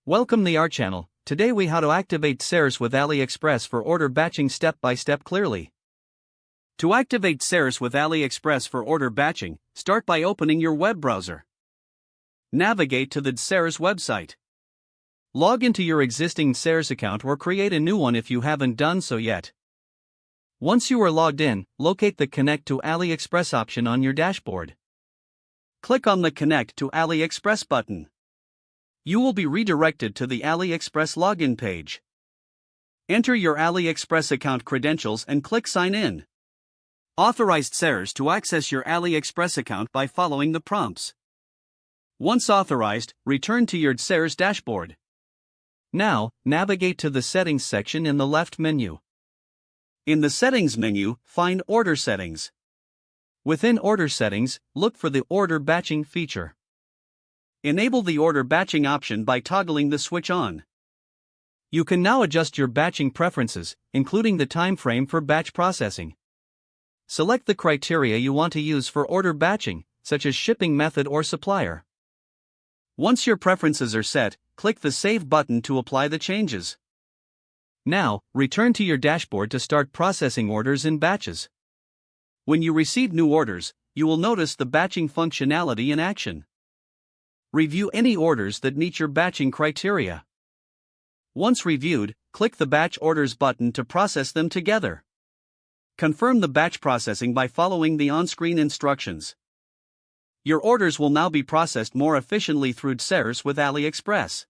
Welcome to our channel. Today we how to activate DSers with AliExpress for order batching step by step clearly. To activate DSers with AliExpress for order batching, start by opening your web browser. Navigate to the DSers website. Log into your existing DSers account or create a new one if you haven't done so yet. Once you are logged in, locate the Connect to AliExpress option on your dashboard. Click on the Connect to AliExpress button. You will be redirected to the AliExpress login page. Enter your AliExpress account credentials and click Sign In. Authorize DSers to access your AliExpress account by following the prompts. Once authorized, return to your DSers dashboard. Now, navigate to the Settings section in the left menu. In the Settings menu, find Order Settings. Within Order Settings, look for the Order Batching feature. Enable the order batching option by toggling the switch on. You can now adjust your batching preferences, including the time frame for batch processing. Select the criteria you want to use for order batching, such as shipping method or supplier. Once your preferences are set, click the Save button to apply the changes. Now, return to your dashboard to start processing orders in batches. When you receive new orders, you will notice the batching functionality in action. Review any orders that meet your batching criteria. Once reviewed, click the Batch Orders button to process them together. Confirm the batch processing by following the on-screen instructions. Your orders will now be processed more efficiently through DSers with AliExpress.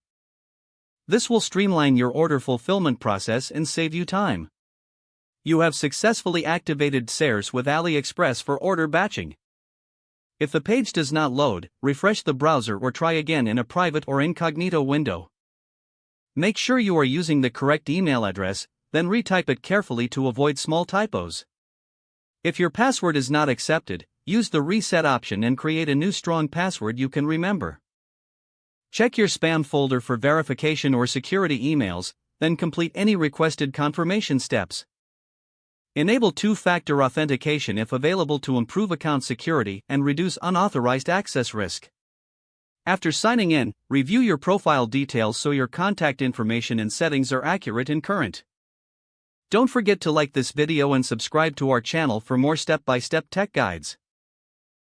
This will streamline your order fulfillment process and save you time. You have successfully activated DSers with AliExpress for order batching. If the page does not load, refresh the browser or try again in a private or incognito window. Make sure you are using the correct email address, then retype it carefully to avoid small typos. If your password is not accepted, use the reset option and create a new strong password you can remember. Check your spam folder for verification or security emails, then complete any requested confirmation steps. Enable two-factor authentication if available to improve account security and reduce unauthorized access risk. After signing in, review your profile details so your contact information and settings are accurate and current. Don't forget to like this video and subscribe to our channel for more step-by-step tech guides.